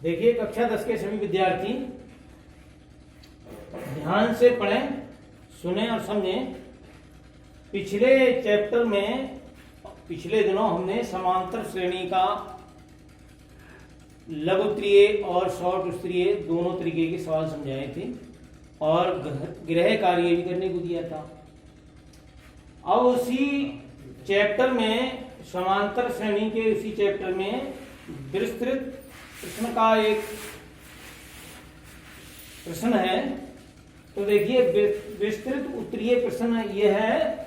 देखिए कक्षा 10 के सभी विद्यार्थी ध्यान से पढ़ें, सुने और समझें। पिछले चैप्टर में पिछले दिनों हमने समांतर श्रेणी का लघु उत्तरीय और शॉर्ट उत्तरीय दोनों तरीके के सवाल समझाए थे और गृह कार्य भी करने को दिया था। अब उसी चैप्टर में समांतर श्रेणी के उसी चैप्टर में विस्तृत प्रश्न का एक प्रश्न है। तो देखिए विस्तृत उत्तरीय प्रश्न यह है,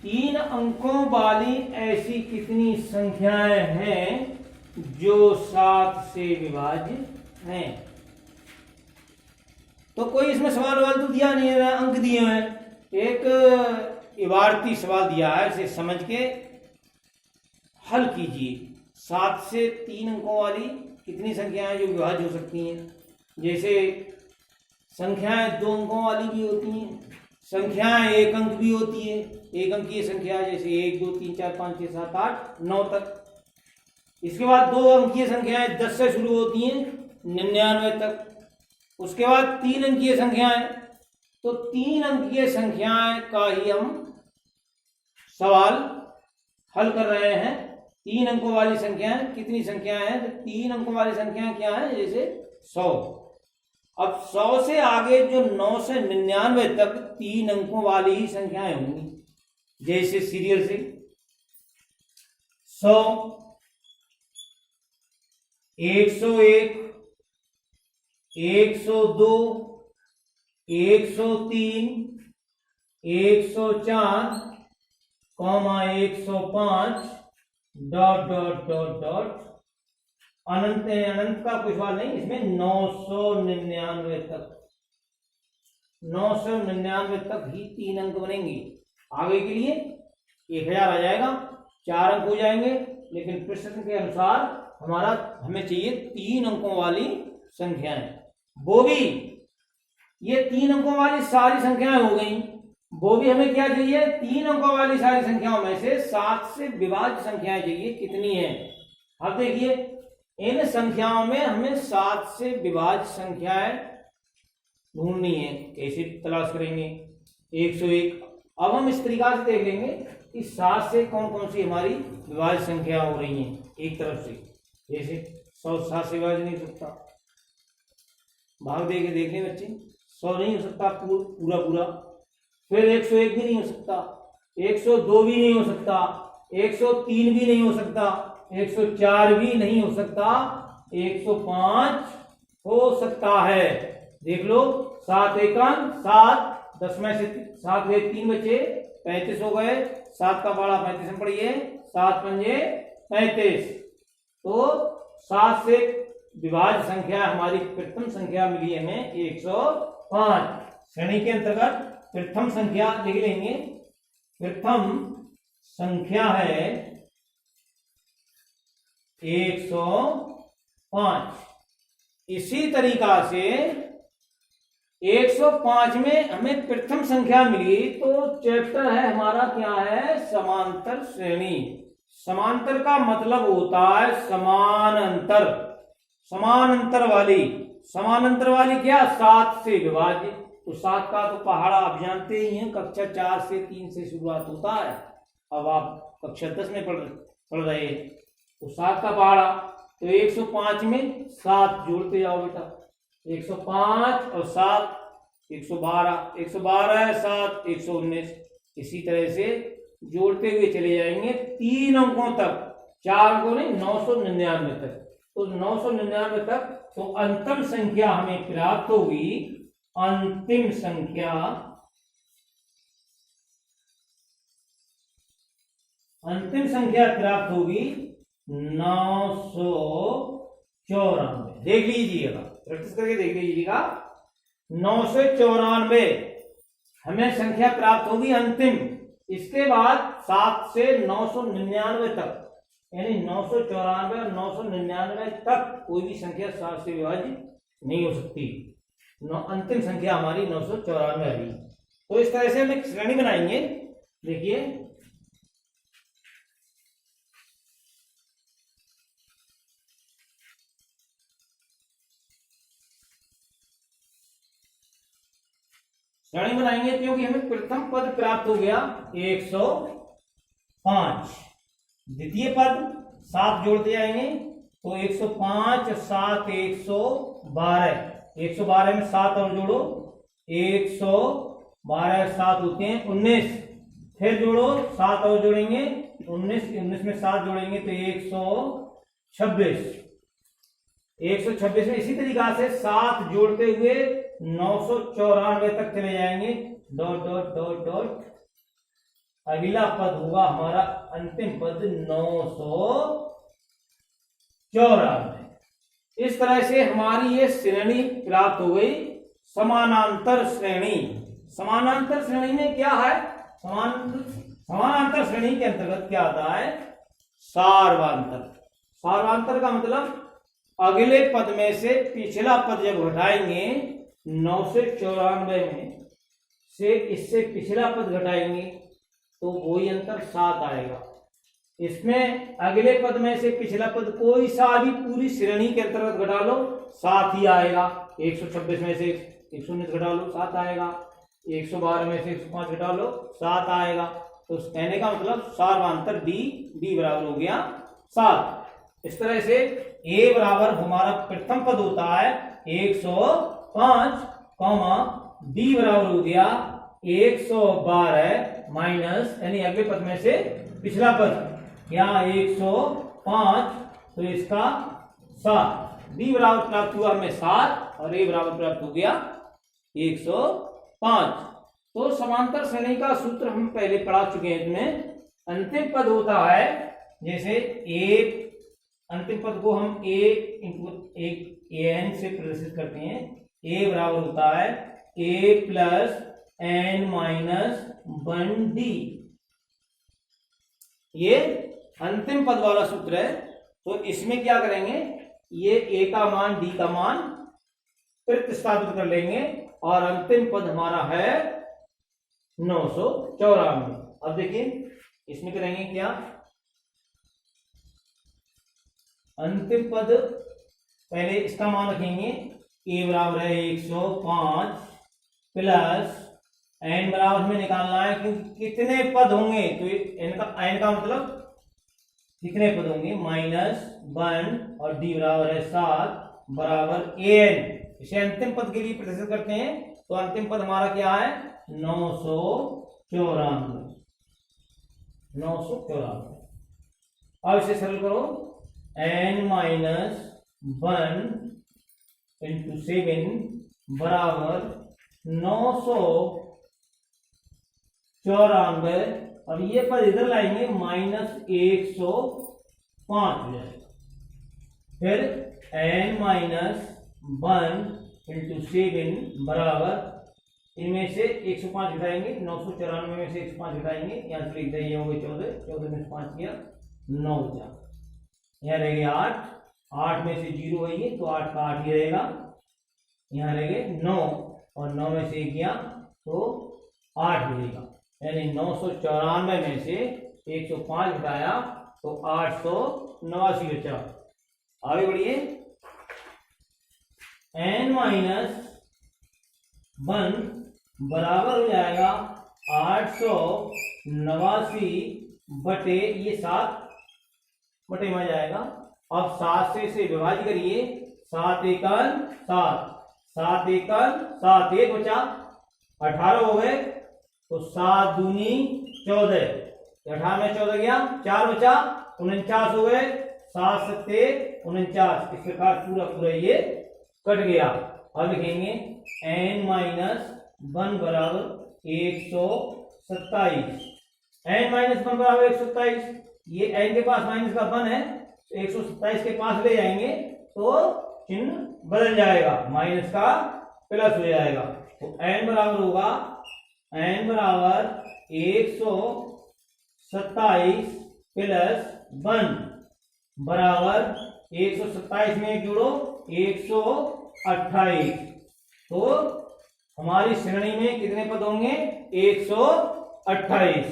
3 अंकों वाली ऐसी कितनी संख्याएं हैं जो 7 से विभाज्य हैं। तो कोई इसमें सवाल तो दिया नहीं है, अंक दिए हैं। एक इबारती सवाल दिया है, इसे समझ के हल कीजिए। 7 से 3 अंकों वाली कितनी संख्याएं जो विभाज्य हो सकती हैं। जैसे संख्याएं 2 अंकों वाली भी होती हैं, संख्याएं 1 अंक भी होती है। 1 अंकीय संख्या जैसे 1 2 3 4 5 6 7 8 9 तक। इसके बाद 2 अंकीय संख्याएं 10 से शुरू होती हैं 99 तक। उसके बाद 3 अंकीय संख्याएं, तो 3 अंकीय संख्याएं का ही हम सवाल हल कर रहे हैं। 3 अंकों वाली संख्याएं कितनी संख्याएं हैं। 3 अंकों वाली संख्याएं क्या है, जैसे 100। अब 100 से आगे जो 9 से 99 तक 3 अंकों वाली ही संख्याएं होंगी। जैसे सीरियल से 100, 101, 102, 103, 104, 105 ... अनंत अनंत का कुछ सवाल नहीं, इसमें 999 तक 999 तक ही 3 अंक बनेंगे। आगे के लिए 1000 आ जाएगा, 4 अंक हो जाएंगे। लेकिन प्रश्न के अनुसार हमें चाहिए 3 अंकों वाली संख्याएं। वो भी ये 3 अंकों वाली सारी संख्याएं हो गई। वो भी हमें क्या चाहिए, 3 अंकों वाली सारी संख्याओं में से 7 से विभाज्य संख्याएं चाहिए। कितनी है। अब देखिए इन संख्याओं में हमें 7 से विभाज्य संख्याएं ढूंढनी है। कैसे तलाश करेंगे। 101। अब हम इस तरीका से देख लेंगे कि 7 से कौन कौन सी हमारी विभाज्य संख्या हो रही हैं। एक तरफ से जैसे 100 7 से विभाज्य नहीं हो सकता, भाग दे के देख लें बच्चे। 100 नहीं हो सकता पूरा पूरा। फिर 101 भी नहीं हो सकता, 102 भी नहीं हो सकता, 103 भी नहीं हो सकता, 104 भी नहीं हो सकता, 105 हो सकता है। देख लो, 7 एकम 7, 10 में से 7 हुए 3 बचे, 35 हो गए। 7 का बाड़ा 35 में पड़िए, 7 पंजे 35। तो 7 से विभाज्य संख्या हमारी प्रथम संख्या मिली हमें 105। श्रेणी के अंतर्गत प्रथम संख्या लिख लेंगे। प्रथम संख्या है 105। इसी तरीका से 105 में हमें प्रथम संख्या मिली, तो चैप्टर है हमारा क्या है, समांतर श्रेणी। समांतर का मतलब होता है समान अंतर। समान अंतर वाली, समान अंतर वाली क्या, 7 से विभाज्य। तो 7 का तो पहाड़ा आप जानते ही हैं, कक्षा 4 से 3 से शुरुआत होता है। अब आप कक्षा 10 में पढ़ रहे हैं, तो 7 का पहाड़ा। तो 105 में 7 जोड़ते जाओ बेटा। 105 और 7 112, 112 है 7 119। इसी तरह से जोड़ते हुए चले जाएंगे 3 अंकों तक, 4 अंकों नहीं, 999 तक। तो 999 तक तो अंतिम संख्या हमें प्राप्त होगी। अंतिम संख्या, अंतिम संख्या प्राप्त होगी 994। देख लीजिएगा, प्रैक्टिस करके देख लीजिएगा। 994 हमें संख्या प्राप्त होगी अंतिम। इसके बाद 7 से 999 तक, यानी 994 और 999 तक कोई भी संख्या 7 से विभाज्य नहीं हो सकती। अंतिम संख्या हमारी 994 आ रही। तो इस तरह से हम एक श्रेणी बनाएंगे। देखिए श्रेणी बनाएंगे क्योंकि हमें प्रथम पद प्राप्त हो गया 105, द्वितीय पद 7 जोड़ते जाएंगे तो 105 7 112, 112 में 7 और जोड़ो 112 7 होते हैं 19, फिर जोड़ो 7 और जोड़ेंगे 19 में 7 जोड़ेंगे तो 126 में इसी तरीका से 7 जोड़ते हुए 994 तक चले जाएंगे, डॉट डॉट डॉट डॉट, अगला पद होगा हमारा अंतिम पद 994। इस तरह से हमारी ये श्रेणी प्राप्त हो गई, समानांतर श्रेणी। समानांतर श्रेणी में क्या है, समानांतर श्रेणी के अंतर्गत क्या आता है, सार्वांतर। सार्वांतर का मतलब अगले पद में से पिछला पद जब घटाएंगे 994 में से इससे पिछला पद घटाएंगे तो वही अंतर 7 आएगा। इसमें अगले पद में से पिछला पद कोई सा भी पूरी श्रेणी के अंतर्गत घटा लो 7 ही आएगा। 126 में से 119 घटा लो 7 आएगा, 112 में से 105 घटा लो 7 आएगा। तो कहने का मतलब सार्वांतर डी बराबर हो गया 7। इस तरह से ए बराबर हमारा प्रथम पद होता है 105, डी बराबर हो गया 112 माइनस यानी अगले पद में से पिछला पद यहाँ 105 तो इसका 7, डी बराबर प्राप्त हुआ हमें 7 और ए बराबर प्राप्त हो गया 105। तो समांतर श्रेणी का सूत्र हम पहले पढ़ा चुके हैं। इसमें अंतिम पद होता है, जैसे ए अंतिम पद को हम ए एन से प्रदर्शित करते हैं, ए बराबर होता है ए प्लस एन माइनस 1डी, ये अंतिम पद वाला सूत्र है। तो इसमें क्या करेंगे, ये ए का मान डी का मान प्रतिस्थापित कर लेंगे और अंतिम पद हमारा है 994। अब देखिए इसमें करेंगे क्या, अंतिम पद पहले इसका मान रखेंगे, ए बराबर है 105 प्लस एन बराबर हमें निकालना है क्योंकि कितने पद होंगे, तो एन का मतलब कितने पद होंगे -1 और डी बराबर है 7 बराबर एन। इसे अंतिम पद के लिए प्रदर्शित करते हैं। तो अंतिम पद हमारा क्या है 994। अब इसे सरल करो, n माइनस 1 इंटू 7 बराबर 994। अब ये पद इधर लाएंगे -105 हो जाएगा। फिर n माइनस 1 इंटू 7 बराबर, इनमें से 105 घटाएंगे, 994 में से 105 घटाएंगे, यहाँ से लिख देंगे हो गए 14 में से 5 किया 9 बचा, यहाँ रहेंगे 8 में से 0 होइए तो 8 का 8 ही रहेगा, यहाँ रहेंगे 9 और 9 में से 1 किया तो 8 मिलेगा, यानी 994 में से 105 घटाया तो 889 बचा। आगे बढ़िए, n माइनस 1 बराबर हो जाएगा 889 बटे ये 7 बटे में जाएगा। अब 7 से इसे विभाजित करिए, 7 एकन 7, 7 एकन 7, 1 बचा, 18 हो गए तो 7 दूनी 14, 18 में 14 गया, 4 बचा, 49 हो गए, 7 सत्ते 49। इस प्रकार पूरा ये कट गया। अब लिखेंगे n माइनस 1 बराबर 127, n माइनस 1 बराबर 127, ये n के पास माइनस का 1 है तो 127 के पास ले जाएंगे तो चिन्ह बदल जाएगा, माइनस का प्लस हो जाएगा। तो n बराबर होगा, n बराबर 127 प्लस 1 बराबर 127 में जोड़ो 128। तो हमारी श्रेणी में कितने पद होंगे 128।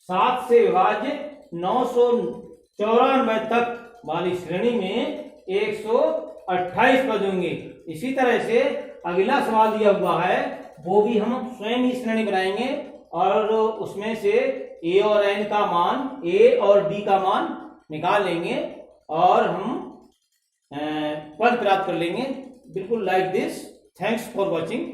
7 से विभाजित 994 तक वाली श्रेणी में 128 पद होंगे। इसी तरह से अगला सवाल दिया हुआ है वो भी हम स्वयं ही श्रेणी बनाएंगे और उसमें से ए और एन का मान, ए और डी का मान निकाल लेंगे और हम पद प्राप्त कर लेंगे, बिल्कुल like this. Thanks for watching.